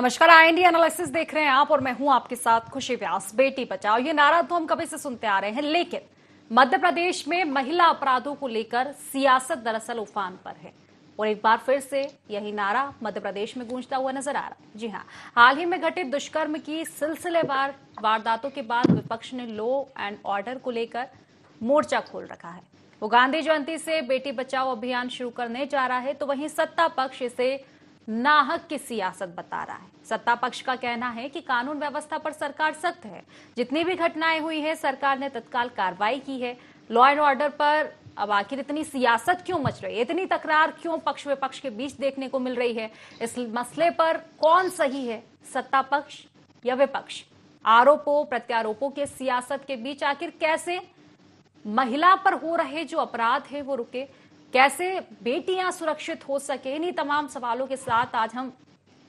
नमस्कार, IND analysis देख रहे हैं आप और मैं हूं आपके साथ खुशी व्यास। बेटी बचाओ ये नारा तो हम कभी से सुनते आ रहे हैं, लेकिन मध्य प्रदेश में महिला अपराधों को लेकर सियासत दरअसल उफान पर है और एक बार फिर से यही नारा मध्य प्रदेश में गूंजता हुआ नजर आ रहा है। जी हां, हाल ही में घटित दुष्कर्म की सिलसिलेवार वारदातों के बाद विपक्ष ने लॉ एंड ऑर्डर को लेकर मोर्चा खोल रखा है। वो गांधी जयंती से बेटी बचाओ अभियान शुरू करने जा रहा है, तो वहीं सत्ता पक्ष इसे नाहक की सियासत बता रहा है। सत्ता पक्ष का कहना है कि कानून व्यवस्था पर सरकार सख्त है, जितनी भी घटनाएं हुई है सरकार ने तत्काल कार्रवाई की है। लॉ एंड ऑर्डर पर अब आखिर इतनी सियासत क्यों मच रही है, इतनी तकरार क्यों पक्ष विपक्ष के बीच देखने को मिल रही है? इस मसले पर कौन सही है, सत्ता पक्ष या विपक्ष? आरोपों प्रत्यारोपों के सियासत के बीच आखिर कैसे महिला पर हो रहे जो अपराध है वो रुके, कैसे बेटियां सुरक्षित हो सके, इन्हीं तमाम सवालों के साथ आज हम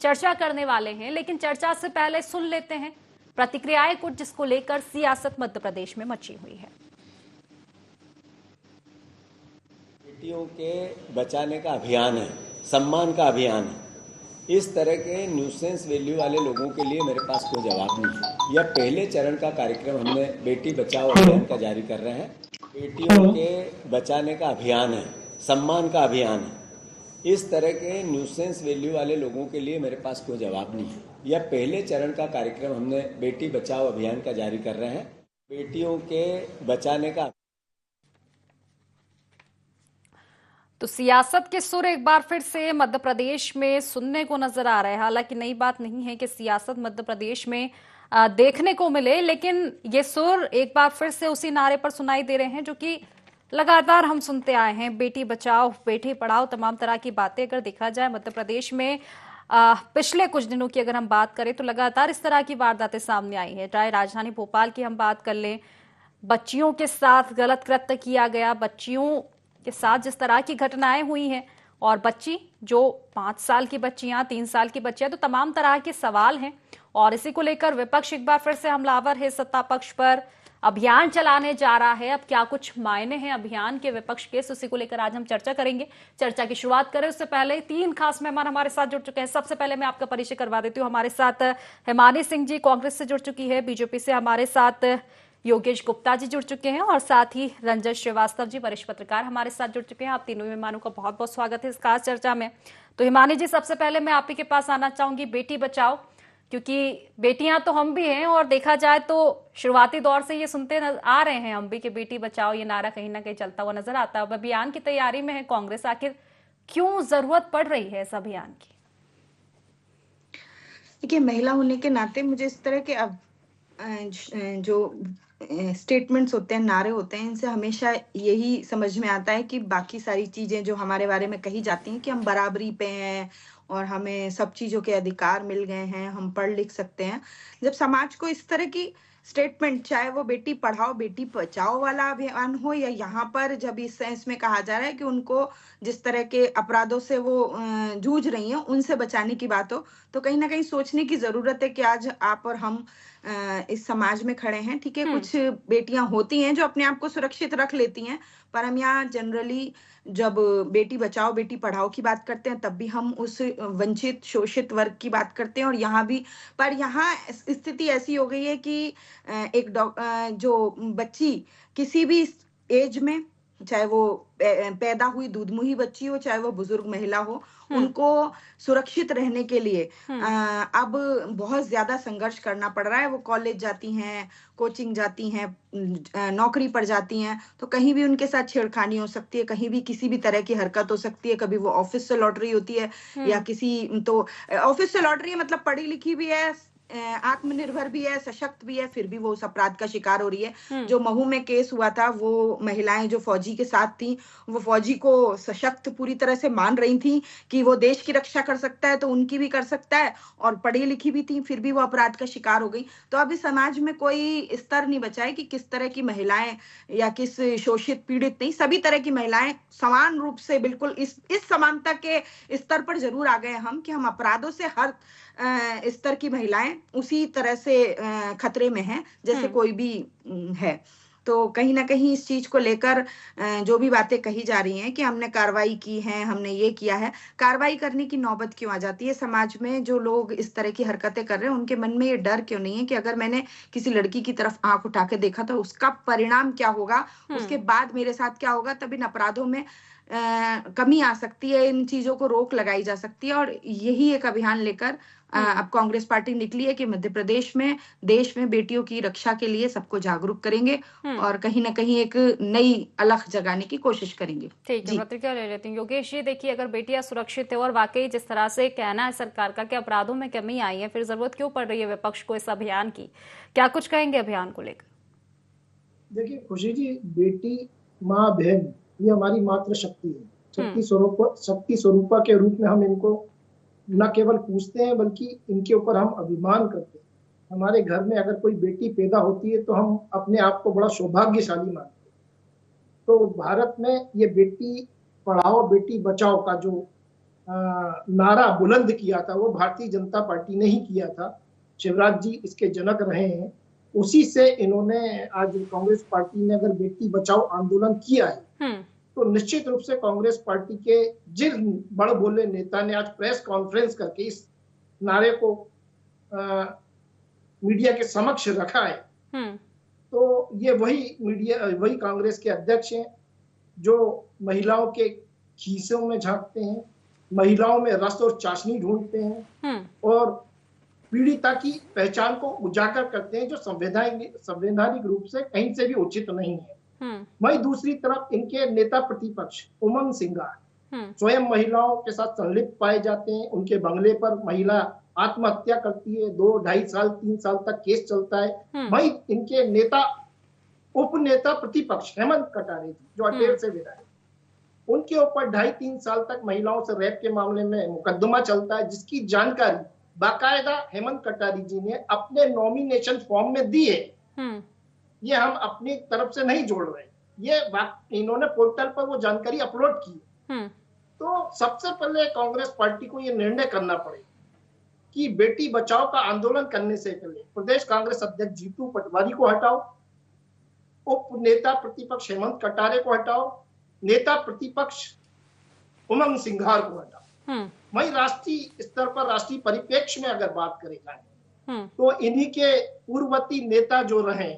चर्चा करने वाले हैं। लेकिन चर्चा से पहले सुन लेते हैं प्रतिक्रियाएं कुछ, जिसको लेकर सियासत मध्य प्रदेश में मची हुई है। बेटियों के बचाने का अभियान है, सम्मान का अभियान है। इस तरह के न्यूसेंस वैल्यू वाले लोगों के लिए मेरे पास कोई जवाब नहीं है। यह पहले चरण का कार्यक्रम हमने बेटी बचाओ अभियान का जारी कर रहे हैं। बेटियों के बचाने का अभियान है, सम्मान का अभियान है। इस तरह के न्यूसेंस वैल्यू वाले लोगों के लिए मेरे पास कोई जवाब नहीं है। यह पहले चरण का कार्यक्रम हमने बेटी बचाओ अभियान का जारी कर रहे हैं। बेटियों के बचाने का तो सियासत के सुर एक बार फिर से मध्य प्रदेश में सुनने को नजर आ रहे हैं। हालांकि नई बात नहीं है कि सियासत मध्य प्रदेश में देखने को मिले, लेकिन ये सुर एक बार फिर से उसी नारे पर सुनाई दे रहे हैं जो कि लगातार हम सुनते आए हैं। बेटी बचाओ बेटी पढ़ाओ, तमाम तरह की बातें अगर देखा जाए मध्य प्रदेश में पिछले कुछ दिनों की अगर हम बात करें तो लगातार इस तरह की वारदातें सामने आई हैं। चाहे राजधानी भोपाल की हम बात कर लें, बच्चियों के साथ गलत कृत्य किया गया, बच्चियों के साथ जिस तरह की घटनाएं हुई हैं, और बच्ची जो 5 साल की बच्चियां, 3 साल की बच्चियां, तो तमाम तरह के सवाल हैं। और इसी को लेकर विपक्ष एक बार फिर से हमलावर है, सत्ता पक्ष पर अभियान चलाने जा रहा है। अब क्या कुछ मायने हैं अभियान के विपक्ष के, उसी को लेकर आज हम चर्चा करेंगे। चर्चा की शुरुआत करें उससे पहले 3 खास मेहमान हमारे साथ जुड़ चुके हैं। सबसे पहले मैं आपका परिचय करवा देती हूँ। हमारे साथ हिमानी सिंह जी कांग्रेस से जुड़ चुकी है, बीजेपी से हमारे साथ योगेश गुप्ता जी जुड़ चुके हैं, और साथ ही रंजन श्रीवास्तव जी वरिष्ठ पत्रकार हमारे साथ जुड़ चुके हैं। आप तीनों मेहमानों का बहुत बहुत स्वागत है इस खास चर्चा में। तो हिमानी जी, सबसे पहले मैं आप ही के पास आना चाहूंगी। बेटी बचाओ, क्योंकि बेटियां तो हम भी हैं और देखा जाए तो शुरुआती दौर से ये सुनते आ रहे हैं हम भी कि बेटी बचाओ ये नारा कहीं ना कहीं चलता हुआ नजर आता है। अब अभियान की तैयारी में है कांग्रेस, आखिर क्यों जरूरत पड़ रही है इस अभियान की? देखिए, महिला होने के नाते मुझे इस तरह के अब जो स्टेटमेंट्स होते हैं, नारे होते हैं, इनसे हमेशा यही समझ में आता है कि बाकी सारी चीजें जो हमारे बारे में कही जाती हैं कि हम बराबरी पे हैं और हमें सब चीजों के अधिकार मिल गए हैं, हम पढ़ लिख सकते हैं। जब समाज को इस तरह की स्टेटमेंट, चाहे वो बेटी पढ़ाओ बेटी बचाओ वाला अभियान हो, या यहाँ पर जब इस सेंस में कहा जा रहा है कि उनको जिस तरह के अपराधों से वो जूझ रही हैं उनसे बचाने की बात हो, तो कहीं ना कहीं सोचने की जरूरत है कि आज आप और हम इस समाज में खड़े हैं। ठीक है, कुछ बेटियां होती हैं जो अपने आप को सुरक्षित रख लेती हैं, पर हम यहाँ जनरली जब बेटी बचाओ बेटी पढ़ाओ की बात करते हैं तब भी हम उस वंचित शोषित वर्ग की बात करते हैं। और यहाँ भी, पर यहाँ स्थिति ऐसी हो गई है कि एक जो बच्ची किसी भी एज में, चाहे वो पैदा हुई दूधमुही बच्ची हो, चाहे वो बुजुर्ग महिला हो, उनको सुरक्षित रहने के लिए अब बहुत ज्यादा संघर्ष करना पड़ रहा है। वो कॉलेज जाती हैं, कोचिंग जाती हैं, नौकरी पर जाती हैं, तो कहीं भी उनके साथ छेड़खानी हो सकती है, कहीं भी किसी भी तरह की हरकत हो सकती है। कभी वो ऑफिस से लौट रही होती है या किसी, तो ऑफिस से लौट रही है मतलब पढ़ी लिखी भी है, आत्मनिर्भर भी है, सशक्त भी है, फिर भी वो उस अपराध का शिकार हो रही है। जो महू में केस हुआ था, वो महिलाएं जो फौजी के साथ थी, वो फौजी को सशक्त पूरी तरह से मान रही थी कि वो देश की रक्षा कर सकता है तो उनकी भी कर सकता है, और पढ़ी लिखी भी थी, फिर भी वो अपराध का शिकार हो गई। तो अब इस समाज में कोई स्तर नहीं बचा है कि किस तरह की महिलाएं या किस शोषित पीड़ित नहीं, सभी तरह की महिलाएं समान रूप से बिल्कुल इस समानता के स्तर पर जरूर आ गए हम, कि हम अपराधों से हर स्तर की महिलाएं उसी तरह से खतरे में हैं जैसे कोई भी है। तो कहीं ना कहीं इस चीज को लेकर जो भी बातें कही जा रही हैं कि हमने कार्रवाई की है, हमने ये किया है, कार्रवाई करने की नौबत क्यों आ जाती है? समाज में जो लोग इस तरह की हरकतें कर रहे हैं उनके मन में ये डर क्यों नहीं है कि अगर मैंने किसी लड़की की तरफ आंख उठा के देखा तो उसका परिणाम क्या होगा, उसके बाद मेरे साथ क्या होगा? तब इन अपराधों में कमी आ सकती है, इन चीजों को रोक लगाई जा सकती है। और यही एक अभियान लेकर अब कांग्रेस पार्टी निकली है कि मध्य प्रदेश में, देश में बेटियों की रक्षा के लिए सबको जागरूक करेंगे और कहीं ना कहीं एक नई अलख जगाने की कोशिश करेंगे। ठीक है, प्रतिक्रिया ले लेती हूँ। योगेश जी, देखिए, अगर बेटियां सुरक्षित है और वाकई जिस तरह से कहना है सरकार का कि अपराधों में कमी आई है, फिर जरूरत क्यों पड़ रही है विपक्ष को इस अभियान की? क्या कुछ कहेंगे अभियान को लेकर? देखिए खुशी जी, बेटी, माँ, बहन, ये हमारी मातृ शक्ति है। शक्ति स्वरूपा के रूप में हम इनको न केवल पूछते हैं बल्कि इनके ऊपर हम अभिमान करते हैं। हमारे घर में अगर कोई बेटी पैदा होती है तो हम अपने आप को बड़ा सौभाग्यशाली मानते हैं। तो भारत में ये बेटी पढ़ाओ बेटी बचाओ का जो नारा बुलंद किया था वो भारतीय जनता पार्टी ने ही किया था। शिवराज जी इसके जनक रहे हैं। उसी से इन्होंने आज कांग्रेस पार्टी ने अगर बेटी बचाओ आंदोलन किया है तो निश्चित रूप से कांग्रेस पार्टी के जिस बड़ बोले नेता ने आज प्रेस कॉन्फ्रेंस करके इस नारे को मीडिया के समक्ष रखा है तो ये वही कांग्रेस के अध्यक्ष हैं जो महिलाओं के खीसों में झांकते हैं, महिलाओं में रस और चाशनी ढूंढते हैं और पीड़िता की पहचान को उजागर करते हैं जो संवैधानिक रूप से कहीं से भी उचित नहीं है। वहीं दूसरी तरफ इनके नेता प्रतिपक्ष उमंग सिंघार स्वयं महिलाओं के साथ संलिप्त पाए जाते हैं। उनके बंगले पर महिला आत्महत्या करती है, 2, 2.5 साल 3 साल तक केस चलता है। वहीं इनके नेता उपनेता प्रतिपक्ष हेमंत कटारे जी जो अटेर से विधायक, उनके ऊपर 2.5-3 साल तक महिलाओं से रेप के मामले में मुकदमा चलता है जिसकी जानकारी बाकायदा हेमंत कटारी जी ने अपने नॉमिनेशन फॉर्म में दी है। ये हम अपनी तरफ से नहीं जोड़ रहे, ये इन्होंने पोर्टल पर वो जानकारी अपलोड की है। तो सबसे पहले कांग्रेस पार्टी को ये निर्णय करना पड़ेगा कि बेटी बचाओ का आंदोलन करने से पहले प्रदेश कांग्रेस अध्यक्ष जीतू पटवारी को हटाओ, उप नेता प्रतिपक्ष हेमंत कटारे को हटाओ, नेता प्रतिपक्ष उमंग सिंघार को हटाओ। वहीं राष्ट्रीय स्तर पर, राष्ट्रीय परिप्रेक्ष्य में अगर बात करी जाए तो इन्हीं के पूर्ववर्ती नेता जो रहे,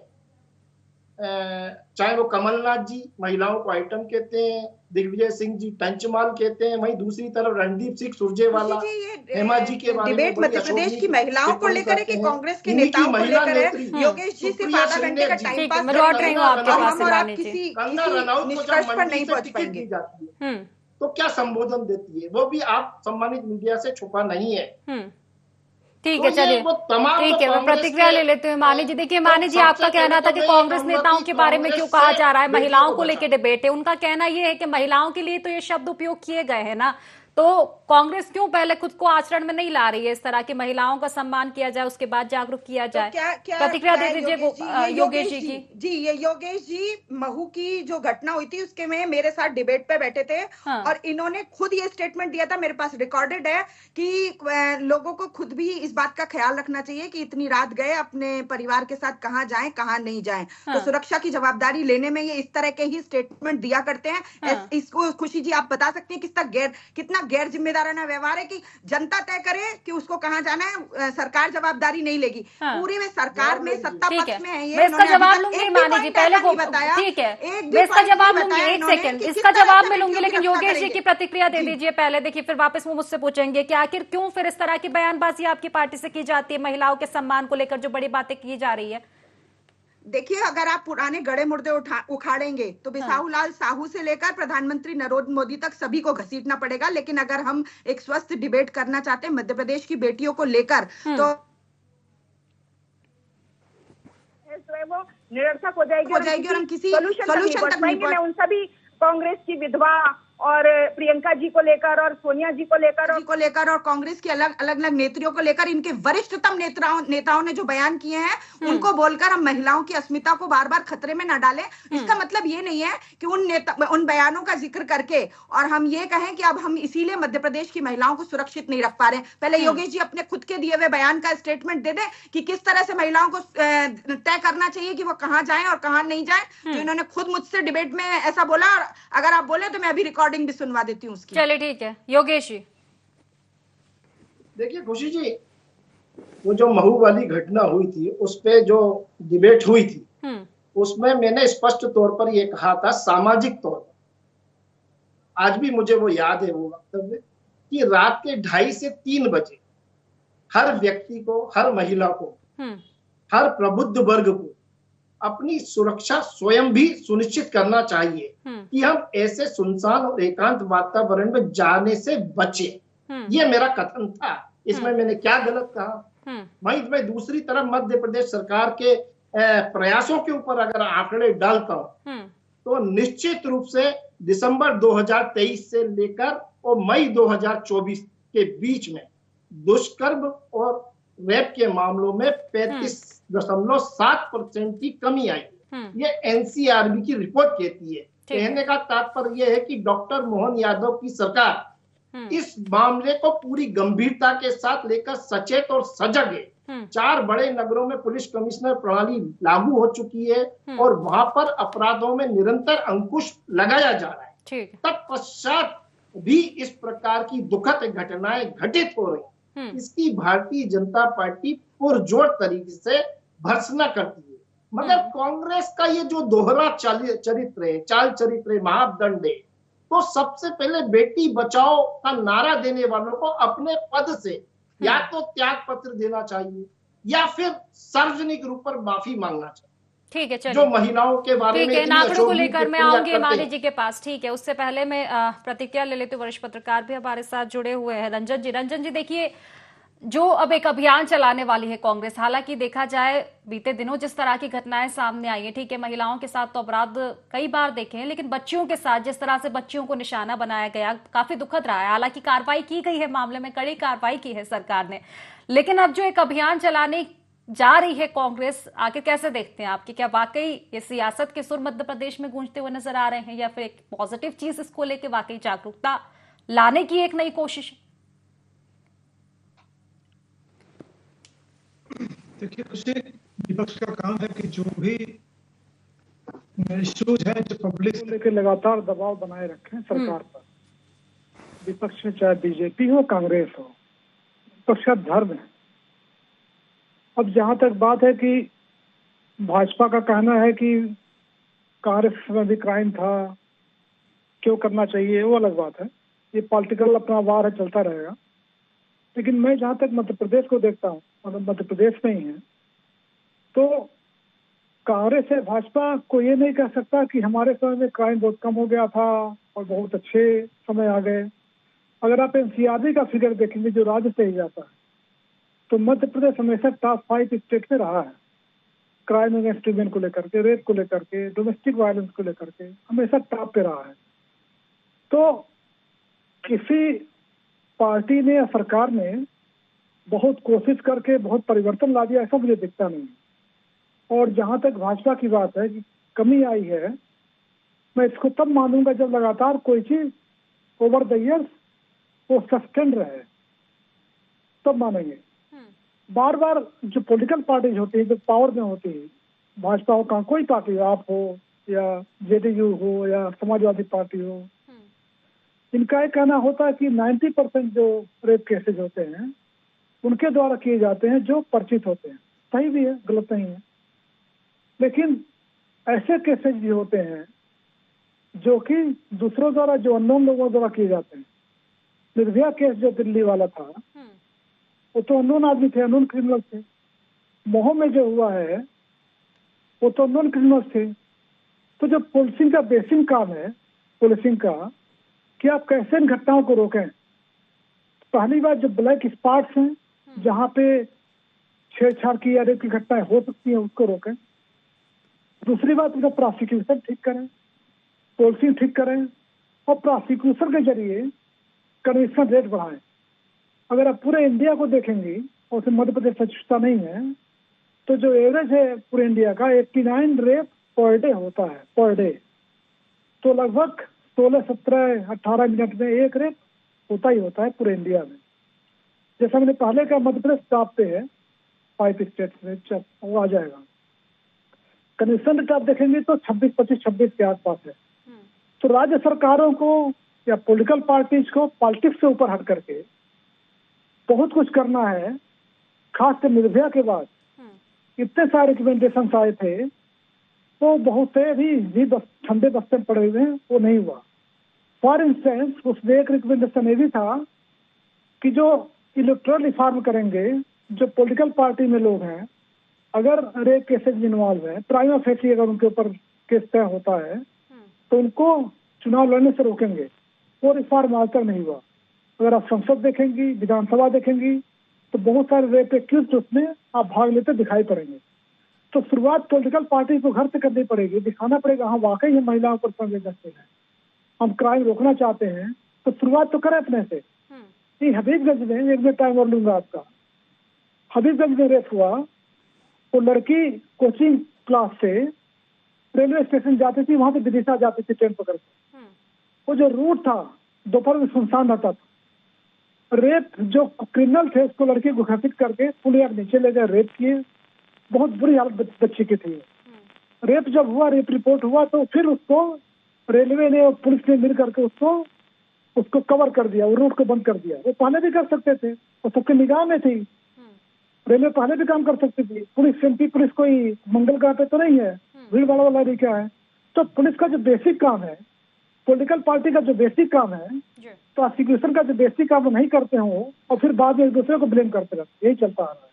चाहे वो कमलनाथ जी महिलाओं को आइटम कहते हैं, दिग्विजय सिंह जी टंचमाल कहते हैं, वहीं दूसरी तरफ रणदीप सिंह सुरजेवाला हेमा जी के बारे में डिबेट मध्य प्रदेश की महिलाओं को लेकर है कि कांग्रेस के नेताओं को लेकर है। योगेश जी सिर्फ आधा घंटे का टाइम पास हम किसी निष्कर्ष पर नहीं पहुंच पाएंगे। तो क्या संबोधन देती है वो भी आप सम्मानित मीडिया से छुपा नहीं है। ठीक है, चलिए, ठीक है, मैं प्रतिक्रिया ले लेते हैं। मानी जी, देखिए मानी जी, आपका कहना था कि कांग्रेस नेताओं के बारे में क्यों कहा जा रहा है, महिलाओं को लेकर डिबेट है। उनका कहना यह है कि महिलाओं के लिए तो ये शब्द उपयोग किए गए हैं ना, तो कांग्रेस क्यों पहले खुद को आचरण में नहीं ला रही है इस तरह की, महिलाओं का सम्मान किया जाए उसके बाद जागरूक किया जाए? प्रतिक्रिया दे दीजिए योगेश जी की। जी, ये योगेश जी, महू की जो घटना हुई थी उसके में मेरे साथ डिबेट पे बैठे थे और इन्होंने खुद ये स्टेटमेंट दिया था, मेरे पास रिकॉर्डेड है, कि लोगों को खुद भी इस बात का ख्याल रखना चाहिए कि इतनी रात गए अपने परिवार के साथ कहाँ जाएं कहाँ नहीं जाएं। तो सुरक्षा की जवाबदारी लेने में ये इस तरह के ही स्टेटमेंट दिया करते हैं। इसको खुशी जी आप बता सकती हैं कितना गैर जिम्मेदाराना व्यवहार है कि जनता तय करे कि उसको कहां जाना है, सरकार जवाबदारी नहीं लेगी। पूरी में सरकार में सत्ता पक्ष में है ये। इसका जवाब लूंगी मानी जी, पहले वो बताया, ठीक है, मैं इसका जवाब लूंगी, एक सेकंड, इसका जवाब मैं लूंगी, लेकिन योगेश जी की प्रतिक्रिया दे दीजिए पहले। देखिए, फिर वापस वो मुझसे पूछेंगे कि आखिर क्यों फिर इस तरह की बयानबाजी आपकी पार्टी से की जाती है महिलाओं के सम्मान को लेकर जो बड़ी बातें की जा रही है। देखिए, अगर आप पुराने गड़े मुर्दे उखाड़ेंगे तो बिसाहू लाल साहू से लेकर प्रधानमंत्री नरेंद्र मोदी तक सभी को घसीटना पड़ेगा। लेकिन अगर हम एक स्वस्थ डिबेट करना चाहते हैं मध्य प्रदेश की बेटियों को लेकर तो वो निरर्थक हो जाएगी और हम किसी सोल्यूशन तक नहीं पहुंच पाएंगे। मैं उन सभी कांग्रेस की विधवा और प्रियंका जी को लेकर और सोनिया जी को लेकर और कांग्रेस की अलग अलग नेत्रियों को लेकर इनके वरिष्ठतम नेताओं ने जो बयान किए हैं उनको बोलकर हम महिलाओं की अस्मिता को बार बार खतरे में न डालें। इसका मतलब ये नहीं है कि उन बयानों का जिक्र करके और हम ये कहें कि अब हम इसीलिए मध्य प्रदेश की महिलाओं को सुरक्षित नहीं रख पा रहे। पहले योगेश जी अपने खुद के दिए हुए बयान का स्टेटमेंट दे दें कि किस तरह से महिलाओं को तय करना चाहिए कि वो कहां जाएं और कहां नहीं जाएं। तो इन्होंने खुद मुझसे डिबेट में ऐसा बोला, और अगर आप बोले तो मैं अभी रिकॉर्डिंग भी सुनवा देती हूँ उसकी। चलिए ठीक है योगेश जी। देखिए खुशी जी, वो जो महू वाली घटना हुई थी उस पे जो डिबेट हुई थी उसमें मैंने स्पष्ट तौर पर ये कहा था, सामाजिक तौर पर, आज भी मुझे वो याद है वो वक्तव्य, कि रात के 2:30 से 3 बजे हर व्यक्ति को, हर महिला को, हर प्रबुद्ध वर्ग को अपनी सुरक्षा स्वयं भी सुनिश्चित करना चाहिए कि हम ऐसे सुनसान और एकांत वातावरण में जाने से बचे। ये मेरा कथन था। इसमें मैंने क्या गलत कहा? मैं दूसरी तरफ मध्य प्रदेश सरकार के प्रयासों के ऊपर अगर आंकड़े डालता हूं तो निश्चित रूप से दिसंबर 2023 से लेकर और मई 2024 के बीच में दुष्कर्म और रेप के मामलों में 35.7% की कमी आई। ये एनसीआरबी की रिपोर्ट कहती है। कहने का तात्पर्य यह है कि डॉक्टर मोहन यादव की सरकार इस मामले को पूरी गंभीरता के साथ लेकर सचेत और सजग है। 4 बड़े नगरों में पुलिस कमिश्नर प्रणाली लागू हो चुकी है और वहां पर अपराधों में निरंतर अंकुश लगाया जा रहा है। तत्पश्चात भी इस प्रकार की दुखद घटनाएं घटित हो रही, इसकी भारतीय जनता पार्टी पुरजोर तरीके से भर्त्सना करती है। मगर कांग्रेस का ये जो दोहरा चरित्र है, चाल चरित्र है, मापदंड है, तो सबसे पहले बेटी बचाओ का नारा देने वालों को अपने पद से या तो त्याग पत्र देना चाहिए या फिर सार्वजनिक रूप पर माफी मांगना चाहिए। ठीक है, चलिए जो महिलाओं के बारे में आंकड़ों को लेकर मैं आऊंगी माली जी के पास। ठीक है, उससे पहले मैं प्रतिक्रिया ले लेती हूँ। वरिष्ठ पत्रकार भी हमारे साथ जुड़े हुए हैं, रंजन जी। रंजन जी देखिए, जो अब एक अभियान चलाने वाली है कांग्रेस, हालांकि देखा जाए बीते दिनों जिस तरह की घटनाएं सामने आई है, ठीक है महिलाओं के साथ तो अपराध कई बार देखे हैं, लेकिन बच्चियों के साथ जिस तरह से बच्चियों को निशाना बनाया गया काफी दुखद रहा है। हालांकि कार्रवाई की गई है, मामले में कड़ी कार्रवाई की है सरकार ने, लेकिन अब जो एक अभियान चलाने जा रही है कांग्रेस, आगे कैसे देखते हैं आपकी? क्या वाकई ये सियासत के सुर मध्य प्रदेश में गूंजते हुए नजर आ रहे हैं या फिर एक पॉजिटिव चीज इसको लेके वाकई जागरूकता लाने की एक नई कोशिश है? देखिए, उसे विपक्ष का काम है कि जो भी इश्यूज है जो पब्लिक को लेकर लगातार दबाव बनाए रखें सरकार पर। विपक्ष में चाहे बीजेपी हो कांग्रेस हो, विपक्ष का धर्म है। अब जहां तक बात है कि भाजपा का कहना है कि कांग्रेस में भी क्राइम था, क्यों करना चाहिए, वो अलग बात है। ये पॉलिटिकल अपना वार है, चलता रहेगा। लेकिन मैं जहां तक मध्य प्रदेश को देखता हूँ, मतलब मध्य प्रदेश में ही है, तो कांग्रेस से भाजपा को ये नहीं कह सकता कि हमारे समय में क्राइम बहुत कम हो गया था और बहुत अच्छे समय आ गए। अगर आप एनसीआरबी का फिगर देखेंगे जो राज्य से ही जाता है, तो मध्य प्रदेश हमेशा टॉप 5 स्टेट में रहा है। क्राइम अगेंस्ट वुमेन को लेकर के, रेप को लेकर के, डोमेस्टिक वायलेंस को लेकर के हमेशा टॉप पे रहा है। तो किसी पार्टी ने या सरकार ने बहुत कोशिश करके बहुत परिवर्तन ला दिया, ऐसा मुझे दिखता नहीं। और जहां तक भाजपा की बात है कि कमी आई है, मैं इसको तब मानूंगा जब लगातार कोई चीज ओवर द ईयर्स वो सस्टेन रहे, तब मानेंगे। बार बार जो पॉलिटिकल पार्टीज होती है, जो पावर में होती है, भाजपा हो, कोई पार्टी, आप हो या जेडीयू हो या समाजवादी पार्टी हो, इनका एक कहना होता है कि 90% जो रेप केसेज होते हैं उनके द्वारा किए जाते हैं जो परिचित होते हैं। सही भी है, गलत नहीं है। लेकिन ऐसे केसेज भी होते हैं जो कि दूसरों द्वारा, जो अननोन लोगों द्वारा किए जाते हैं। निर्भया केस जो दिल्ली वाला था, वो तो अननोन आदमी थे, अननोन क्रिमिनल थे। मोह में जो हुआ है वो तो अननोन क्रिमिनल थे। तो जो पुलिसिंग का बेसिक काम है, पुलिसिंग का, कि आप कैसे इन घटनाओं को रोकें। पहली बात, जो ब्लैक स्पॉट्स हैं जहां पे छेड़छाड़ की या रेप की घटनाएं हो सकती हैं, उसको रोकें। दूसरी बात, उनका प्रोसिक्यूशन ठीक करें, पुलिसिंग ठीक करें, और प्रोसिक्यूशन के जरिए कन्विक्शन रेट बढ़ाएं। अगर आप पूरे इंडिया को देखेंगे और उसमें मध्य प्रदेश सचुता नहीं है, तो जो एवरेज है पूरे इंडिया का 89 रेप पर डे होता है, पर डे। तो लगभग 16, 17, 18 मिनट में एक रेप होता ही होता है पूरे इंडिया में। जैसा मैंने पहले का मध्य प्रदेश टॉप पे है 5 स्टेट्स में, वो आ जाएगा। कन्विक्शन रेट आप देखेंगे तो 26, 25, 26 के आसपास है। तो राज्य सरकारों को या पॉलिटिकल पार्टीज को पॉलिटिक्स से ऊपर हट करके बहुत कुछ करना है। खासकर निर्भया के बाद इतने सारे रिकमेंडेशन आए थे, तो बहुत से भी ठंडे बस्ते में पड़े हुए हैं, वो नहीं हुआ। फॉर इंस्टेंस उसमें एक रिकमेंडेशन ये भी था कि जो इलेक्टोरल रिफॉर्म करेंगे, जो पॉलिटिकल पार्टी में लोग हैं, अगर रेप केसेज में इन्वॉल्व है, प्राइमा फेसी अगर उनके ऊपर केस तय होता है, तो उनको चुनाव लड़ने से रोकेंगे। वो रिफॉर्म आज तक नहीं हुआ। अगर आप संसद देखेंगी, विधानसभा देखेंगी, तो बहुत सारे रेप एक्यूज उसमें आप भाग लेते दिखाई पड़ेंगे। तो शुरुआत पॉलिटिकल पार्टी को घर से करनी पड़ेगी, दिखाना पड़ेगा हाँ वाकई हम महिलाओं पर संवेदनशील हैं, हम क्राइम रोकना चाहते हैं, तो शुरुआत तो करें अपने से। हबीबगंज में, एक मिनट टाइम और लूंगा आपका, हबीबगंज में रेप हुआ। वो लड़की कोचिंग क्लास से रेलवे स्टेशन जाती थी, वहां से विदिशा जाती थी ट्रेन पकड़ के। वो जो रूट था दोपहर में सुनसान रहता था। रेप जो क्रिमिनल थे उसको लड़की को घसीट करके पुल यार्ड नीचे ले गए, रेप किए। बहुत बुरी हालत बच्ची की थी। रेप जब हुआ, रेप रिपोर्ट हुआ, तो फिर उसको रेलवे ने और पुलिस ने मिल करके उसको कवर कर दिया, वो रूट को बंद कर दिया। वो पहले भी कर सकते थे, वो सबके निगाह में थी। रेलवे पहले भी काम कर सकती थी। पुलिस एमपी पुलिस कोई मंगल ग्रह पे तो नहीं है, भीड़ भाड़ वाला नहीं क्या है। तो पुलिस का जो बेसिक काम है, पॉलिटिकल पार्टी का जो बेसिक काम है, प्रोसिक्यूशन का जो बेसिक काम नहीं करते हो और फिर बाद में एक दूसरे को ब्लेम करते रहते, यही चलता आ रहा है।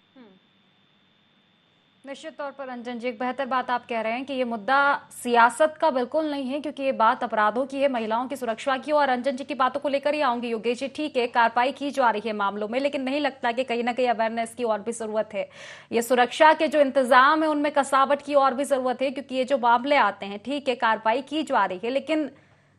निश्चित तौर पर रंजन जी, एक बेहतर बात आप कह रहे हैं कि ये मुद्दा सियासत का बिल्कुल नहीं है, क्योंकि ये बात अपराधों की है, महिलाओं की सुरक्षा की। और रंजन जी की बातों को लेकर ही आऊंगी योगेश जी। ठीक है, कार्रवाई की जा रही है मामलों में, लेकिन नहीं लगता कि कहीं ना कहीं अवेयरनेस की और भी जरूरत है। ये सुरक्षा के जो इंतजाम है उनमें कसावट की और भी जरूरत है, क्योंकि ये जो मामले आते हैं, ठीक है कार्रवाई की जा रही है, लेकिन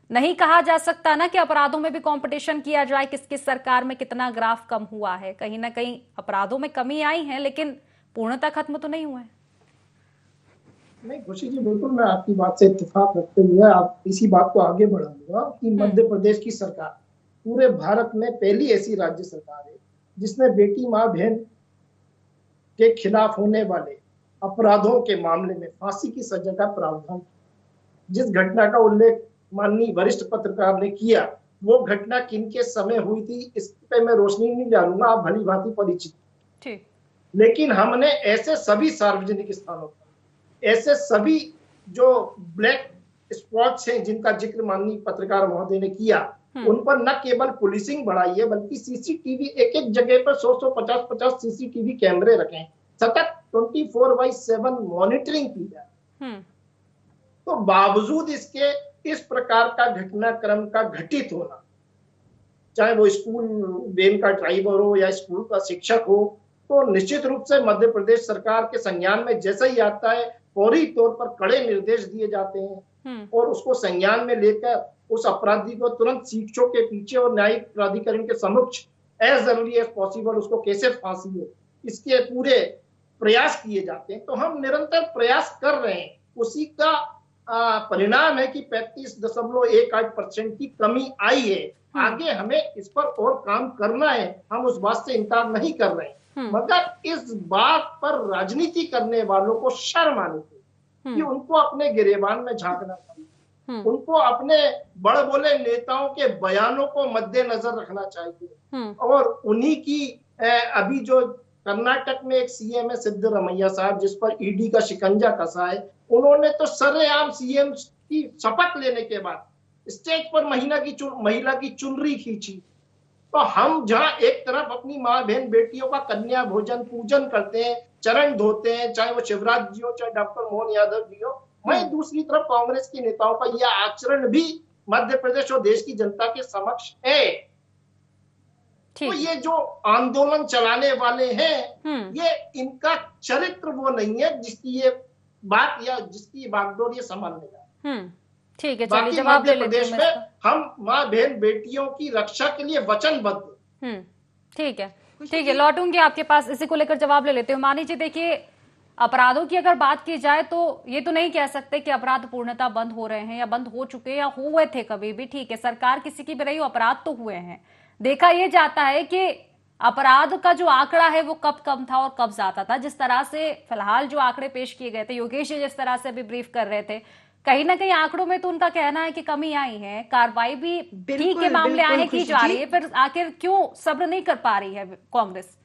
नहीं कहा जा सकता ना कि अपराधों में भी कंपटीशन किया जाए, किसकी सरकार में कितना ग्राफ कम हुआ है। कहीं ना कहीं अपराधों में कमी आई है, लेकिन पूर्णतः खत्म तो नहीं हुआ है। नहीं खुशी जी, बिल्कुल मैं आपकी बात से इत्तेफाक रखते हुए आप इसी बात को आगे बढ़ाऊंगा कि मध्य प्रदेश की सरकार पूरे भारत में पहली ऐसी राज्य सरकार है जिसने बेटी माँ बहन के खिलाफ होने वाले अपराधों के मामले में फांसी की सजा का प्रावधान। जिस घटना का उल्लेख माननीय वरिष्ठ पत्रकार ने किया, वो घटना किनके समय हुई थी इस पे मैं रोशनी नहीं डालूंगा, आप भली भांति परिचित। ठीक, लेकिन हमने ऐसे सभी सार्वजनिक स्थानों पर ऐसे सभी जो ब्लैक स्पॉट्स हैं जिनका जिक्र माननीय पत्रकार महोदय ने किया, उन पर न केवल पुलिसिंग बढ़ाई है बल्कि सीसीटीवी एक जगह पर 100, 50 सीसीटीवी कैमरे रखे, सतत 24/7 मॉनिटरिंग की जाए। तो बावजूद इसके इस प्रकार का घटनाक्रम का घटित होना, चाहे वो स्कूल वेन का ड्राइवर हो या स्कूल का शिक्षक हो, तो निश्चित रूप से मध्य प्रदेश सरकार के संज्ञान में जैसा ही आता है फौरी तौर पर कड़े निर्देश दिए जाते हैं और उसको संज्ञान में लेकर उस अपराधी को तुरंत शिक्षकों के पीछे और न्यायिक प्राधिकरण के समक्ष एज अर्ली एज पॉसिबल उसको कैसे फांसी हो, इसके पूरे प्रयास किए जाते हैं। तो हम निरंतर प्रयास कर रहे हैं, उसी का परिणाम है कि 35.18% की कमी आई है। आगे हमें इस पर और काम करना है, हम उस बात से इनकार नहीं कर रहे हैं, मगर इस बात पर राजनीति करने वालों को शर्म आनी चाहिए कि उनको अपने गिरेबान में झांकना चाहिए, उनको अपने बड़े बोले नेताओं के बयानों को मद्देनजर रखना चाहिए। और उन्हीं की अभी जो कर्नाटक में एक सीएम है सिद्धरमैया साहब, जिस पर ईडी का शिकंजा कसा है, उन्होंने तो सरेआम सीएम की शपथ लेने के बाद स्टेज पर महिला की चुनरी खींची। तो हम जहां एक तरफ अपनी माँ बहन बेटियों का कन्या भोजन पूजन करते हैं, चरण धोते हैं, चाहे वो शिवराज जी हो चाहे डॉक्टर मोहन यादव जी हो, वहीं दूसरी तरफ कांग्रेस के नेताओं का यह आचरण भी मध्य प्रदेश और देश की जनता के समक्ष है। तो ये जो आंदोलन चलाने वाले हैं, ये इनका चरित्र वो नहीं है जिसकी ये बात या जिसकी बागडोर ये संभालने जा। ठीक है, बाकी जवाब मध्य ले लेते प्रदेश हैं में हम माँ बहन बेटियों की रक्षा के लिए वचनबद्ध। ठीक है, लौटूंगी आपके पास, इसी को लेकर जवाब ले लेते हो। मानी जी, देखिए अपराधों की अगर बात की जाए तो ये तो नहीं कह सकते कि अपराध पूर्णतः बंद हो रहे हैं या बंद हो चुके या हुए थे कभी भी। ठीक है, सरकार किसी की भी रही हो, अपराध तो हुए हैं। देखा यह जाता है कि अपराध का जो आंकड़ा है वो कब कम था और कब ज्यादा था। जिस तरह से फिलहाल जो आंकड़े पेश किए गए थे, योगेश जी जिस तरह से अभी ब्रीफ कर रहे थे, कहीं ना कहीं आंकड़ों में तो उनका कहना है कि कमी आई है, कार्रवाई भी ठीक के मामले आए की जा रही है। फिर आखिर क्यों सब्र नहीं कर पा रही है कांग्रेस?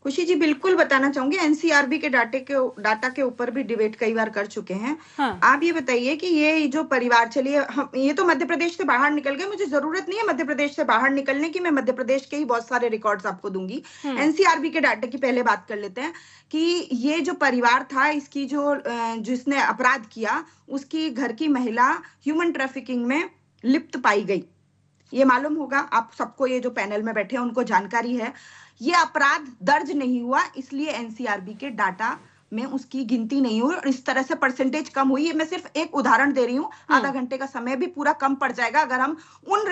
खुशी जी, बिल्कुल बताना चाहूंगी, एनसीआरबी के डाटा के ऊपर भी डिबेट कई बार कर चुके हैं। हाँ। आप ये बताइए कि ये जो परिवार, चलिए ये तो मध्य प्रदेश से बाहर निकल गए, मुझे जरूरत नहीं है मध्य प्रदेश से बाहर निकलने की, मैं मध्य प्रदेश के ही बहुत सारे रिकॉर्ड्स आपको दूंगी। एनसीआरबी के डाटा की पहले बात कर लेते हैं कि ये जो परिवार था, इसकी जिसने अपराध किया, उसकी घर की महिला ह्यूमन ट्रैफिकिंग में लिप्त पाई गई। ये मालूम होगा आप सबको, ये जो पैनल में बैठे हैं उनको जानकारी है। ये अपराध दर्ज नहीं हुआ, इसलिए एनसीआरबी के डाटा में उसकी गिनती नहीं हुई और इस तरह से परसेंटेज कम हुई है। मैं सिर्फ एक उदाहरण दे रही हूँ, आधा घंटे का समय भी पूरा कम पड़ जाएगा अगर हम उन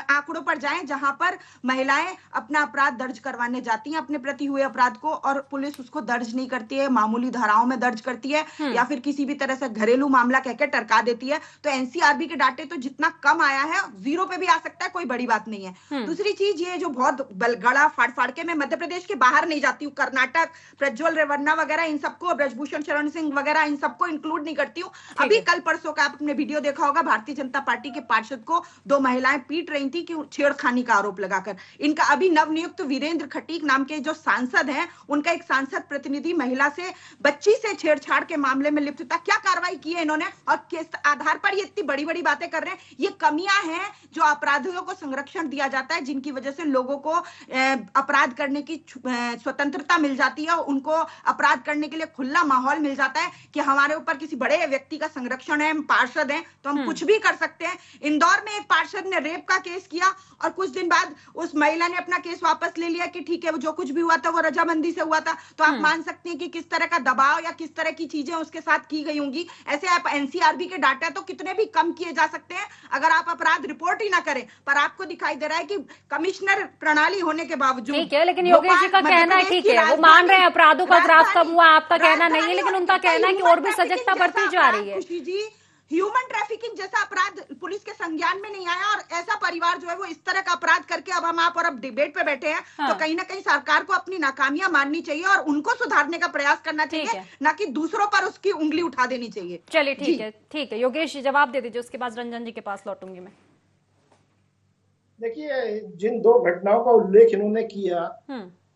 आंकड़ों पर जाएं जहां पर महिलाएं अपना अपराध दर्ज करवाने जाती हैं, अपने प्रति हुए अपराध को, और पुलिस उसको दर्ज नहीं करती है, मामूली धाराओं में दर्ज करती है या फिर किसी भी तरह से घरेलू मामला कहकर टरका देती है। तो एनसीआरबी के डाटे तो जितना कम आया है, 0 पे भी आ सकता है, कोई बड़ी बात नहीं है। दूसरी चीज, ये जो बहुत गड़ा फाड़ के, मैं मध्य प्रदेश के बाहर नहीं जाती हूँ, कर्नाटक, प्रज्वल रेवन्ना वगैरह, इन सबको, ब्रजभूषण शरण सिंह वगैरह, इन सबको इंक्लूड नहीं करती हूँ। अभी कल परसों का आपने वीडियो देखा होगा, भारतीय जनता पार्टी के पार्षद को 2 महिलाएं पीट रही थी कि छेड़खानी का आरोप लगाकर। इनका अभी नवनियुक्त वीरेंद्र खटीक नाम के जो सांसद हैं, उनका एक सांसद प्रतिनिधि महिला से, बच्ची से छेड़छाड़ के मामले में लिप्त था। क्या कार्रवाई की है इन्होंने और किस आधार पर ये इतनी बड़ी बड़ी बातें कर रहे हैं? ये कमियां हैं जो अपराधियों को संरक्षण दिया जाता है, जिनकी वजह से लोगों को अपराध करने की स्वतंत्रता मिल जाती है, उनको अपराध करने के लिए खुला माहौल मिल जाता है कि हमारे ऊपर किसी बड़े व्यक्ति का संरक्षण है, हम पार्षद हैं तो हम कुछ भी कर सकते हैं। इंदौर में एक पार्षद ने रेप का केस किया और कुछ दिन बाद उस महिला ने अपना केस वापस ले लिया कि ठीक है, जो कुछ भी हुआ था वो रजामंदी से हुआ था। तो आप मान सकते हैं कि किस तरह का दबाव या किस तरह की चीजें उसके साथ की गई होंगी। ऐसे आप एनसीआरबी के डाटा तो कितने भी कम किए जा सकते हैं अगर आप अपराध रिपोर्ट ही ना करें, पर आपको दिखाई दे रहा है कि कमिश्नर प्रणाली होने के बावजूद, ठीक है, लेकिन योगेश जी का कहना है, ठीक है, वो मान रहे हैं अपराधों का ग्राफ कम हुआ, आपका कहना नहीं है, लेकिन उनका कहना है कि और भी सजगता बढ़ती जा रही है। खुशी जी, ह्यूमन ट्रैफिकिंग जैसा अपराध पुलिस के संज्ञान में नहीं आया, और ऐसा परिवार जो है वो इस तरह का अपराध करके अब हम आप और अब डिबेट पे बैठे हैं। तो कहीं ना कहीं सरकार को अपनी नाकामियां माननी चाहिए और उनको सुधारने का प्रयास करना चाहिए, ना कि दूसरों पर उसकी उंगली उठा देनी चाहिए। चलिए, ठीक है योगेश जी, जवाब दे दीजिए, उसके बाद रंजन जी के पास लौटूंगी मैं। देखिए, जिन 2 घटनाओं का उल्लेख इन्होंने किया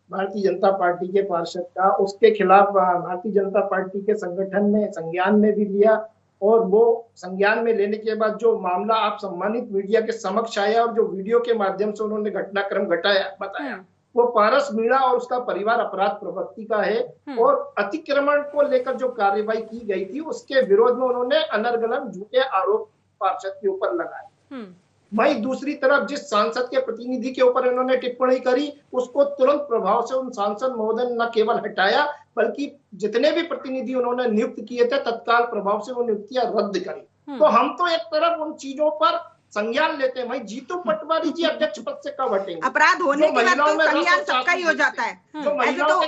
भारतीय जनता पार्टी के पार्षद का, उसके खिलाफ भारतीय जनता पार्टी के संगठन ने संज्ञान में भी लिया, और वो संज्ञान में लेने के बाद जो मामला आप सम्मानित मीडिया के समक्ष आया और जो वीडियो के माध्यम से उन्होंने घटनाक्रम बताया, वो पारस मीणा और उसका परिवार अपराध प्रवृत्ति का है, और अतिक्रमण को लेकर जो कार्रवाई की गई थी उसके विरोध में उन्होंने अनर्गल झूठे आरोप पार्षद के ऊपर लगाए। वहीं दूसरी तरफ जिस सांसद के प्रतिनिधि के ऊपर इन्होंने टिप्पणी करी, उसको तुरंत प्रभाव से उन सांसद महोदय ने न केवल हटाया, बल्कि जितने भी प्रतिनिधि उन्होंने नियुक्त किए थे तत्काल प्रभाव से वो नियुक्तियां रद्द करी। तो हम तो एक तरफ उन चीजों पर संज्ञान लेते हैं, वही जीतू पटवारी जी अध्यक्ष पद से कब हटेंगे? अपराध होने के बाद तो संज्ञान सबका ही हो जाता है। ऐसे तो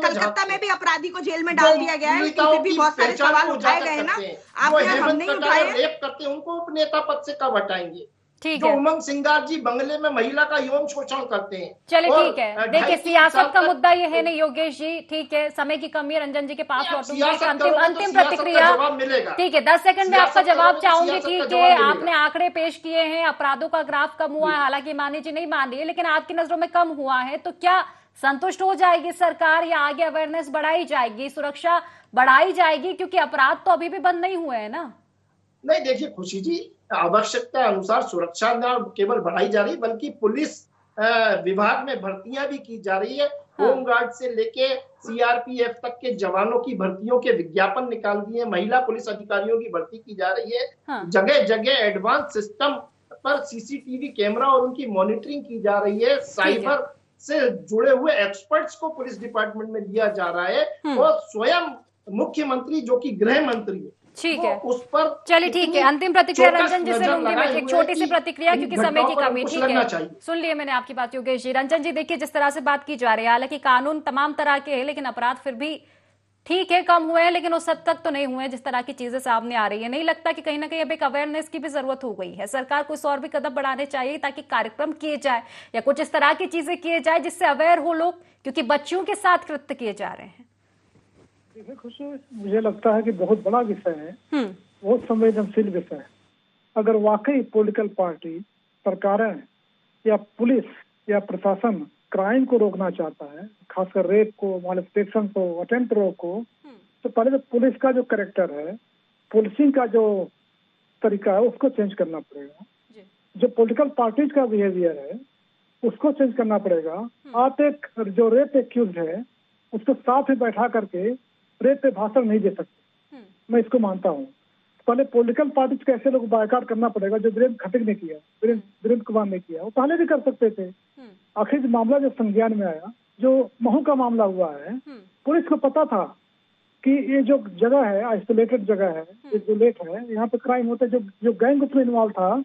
कलकत्ता में भी अपराधी को जेल में डाल दिया गया है, लेकिन फिर भी बहुत सारे सवाल उठाए गए ना, आपने हम नहीं उठाए। रेप करते हैं उनको नेता पद से कब हटाएंगे? ठीक है, जो उमंग सिंगार जी बंगले में महिला का यौन शोषण करते हैं। चलिए, ठीक है, देखिए सियासत का मुद्दा ये है नहीं योगेश जी, ठीक है, समय की कमी है, रंजन जी के पास लौटूंगी, अंतिम प्रतिक्रिया, ठीक है, 10 सेकंड में आपका जवाब चाहूंगी। ठीक है, आपने आंकड़े पेश किए हैं, अपराधों का ग्राफ कम हुआ है, हालांकि मानी जी नहीं मान रही है, लेकिन आपकी नजरों में कम हुआ है, तो क्या संतुष्ट हो जाएगी सरकार या आगे अवेयरनेस बढ़ाई जाएगी, सुरक्षा बढ़ाई जाएगी? क्योंकि अपराध तो अभी भी बंद नहीं हुए हैं ना। नहीं, देखिए खुशी जी, आवश्यकता अनुसार सुरक्षा न केवल बढ़ाई जा रही बल्कि पुलिस विभाग में भर्तियां भी की जा रही है। होमगार्ड से लेके सीआरपीएफ तक के जवानों की भर्तियों के विज्ञापन निकाल दिए, महिला पुलिस अधिकारियों की भर्ती की जा रही है। जगह जगह एडवांस सिस्टम पर सीसीटीवी कैमरा और उनकी मॉनिटरिंग की जा रही है। साइबर से जुड़े हुए एक्सपर्ट्स को पुलिस डिपार्टमेंट में लिया जा रहा है, और स्वयं मुख्यमंत्री जो कि गृह मंत्री है, ठीक है, उस पर चलिए ठीक है। अंतिम प्रतिक्रिया रंजन जी से लूंगी मैं, एक छोटी सी प्रतिक्रिया क्योंकि समय की कमी। ठीक है, सुन लिए मैंने आपकी बात योगेश जी। रंजन जी देखिए, जिस तरह से बात की जा रही है, हालांकि कानून तमाम तरह के हैं लेकिन अपराध फिर भी ठीक है कम हुए हैं, लेकिन उस हद तक तो नहीं हुए जिस तरह की चीजें सामने आ रही है। नहीं लगता कि कहीं ना कहीं अब एक अवेयरनेस की भी जरूरत हो गई है? सरकार को इस और भी कदम बढ़ाने चाहिए ताकि कार्यक्रम किए जाए या कुछ इस तरह की चीजें किए जाए जिससे अवेयर हो लोग, क्योंकि बच्चियों के साथ कृत्य किए जा रहे हैं। देखिए खुशी, मुझे लगता है कि बहुत बड़ा विषय है, बहुत संवेदनशील विषय है। अगर वाकई पॉलिटिकल पार्टी, सरकारें या पुलिस या प्रशासन क्राइम को रोकना चाहता है, खासकर रेप को, मॉलेस्टेशन को, अटेम्प्ट को, तो पहले तो पुलिस का जो कैरेक्टर है, पुलिसिंग का जो तरीका है, उसको चेंज करना पड़ेगा। जो पॉलिटिकल पार्टीज का बिहेवियर है उसको चेंज करना पड़ेगा। आप एक जो रेप एक्यूज है उसको साथ में बैठा करके रेप पे भाषण नहीं दे सकते, मैं इसको मानता हूँ। पहले पॉलिटिकल पार्टीज को ऐसे लोग बायकॉट करना पड़ेगा जो वीरेंद्र खटिक ने किया, वीरेंद्र कुमार ने किया, वो पहले भी कर सकते थे। आखिर मामला जब संज्ञान में आया, जो महू का मामला हुआ है, पुलिस को पता था कि ये जो जगह है आइसोलेटेड जगह है, इजोलेट है, यहाँ पे क्राइम होता है। जो गैंग उसमें इन्वॉल्व था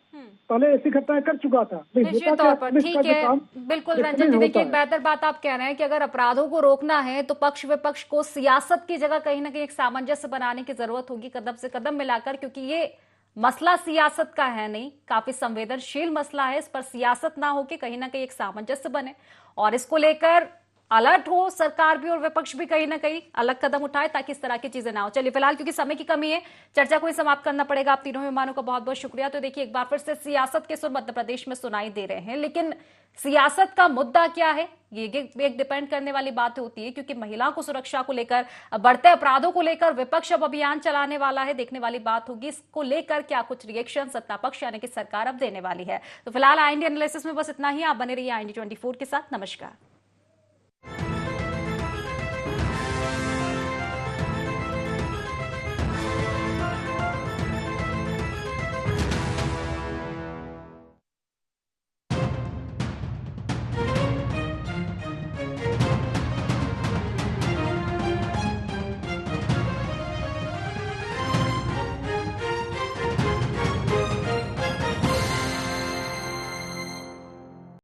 पहले ऐसी घटनाएं कर चुका था। निश्चित तौर पर ठीक है, बिल्कुल रंजन जी। देखिए एक बेहतर बात आप कह रहे हैं कि अगर अपराधों को रोकना है तो पक्ष विपक्ष को सियासत की जगह कहीं ना कहीं एक सामंजस्य बनाने की जरूरत होगी, कदम से कदम मिलाकर, क्योंकि ये मसला सियासत का है नहीं, काफी संवेदनशील मसला है। इस पर सियासत ना हो कि कहीं ना कहीं एक सामंजस्य बने और इसको लेकर अलर्ट हो सरकार भी और विपक्ष भी, कहीं ना कहीं अलग कदम उठाए ताकि इस तरह की चीजें ना हो। चलिए फिलहाल क्योंकि समय की कमी है, चर्चा को ही समाप्त करना पड़ेगा। आप तीनों मेहमानों का बहुत बहुत शुक्रिया। तो देखिए एक बार फिर से सियासत के सुर मध्य प्रदेश में सुनाई दे रहे हैं, लेकिन सियासत का मुद्दा क्या है ये एक डिपेंड करने वाली बात होती है, क्योंकि महिलाओं को सुरक्षा को लेकर, बढ़ते अपराधों को लेकर विपक्ष अब अभियान चलाने वाला है। देखने वाली बात होगी इसको लेकर क्या कुछ रिएक्शन सत्ता पक्ष यानी कि सरकार अब देने वाली है। तो फिलहाल IND एनालिसिस में बस इतना ही। आप बने रहिए IND 24 के साथ। नमस्कार।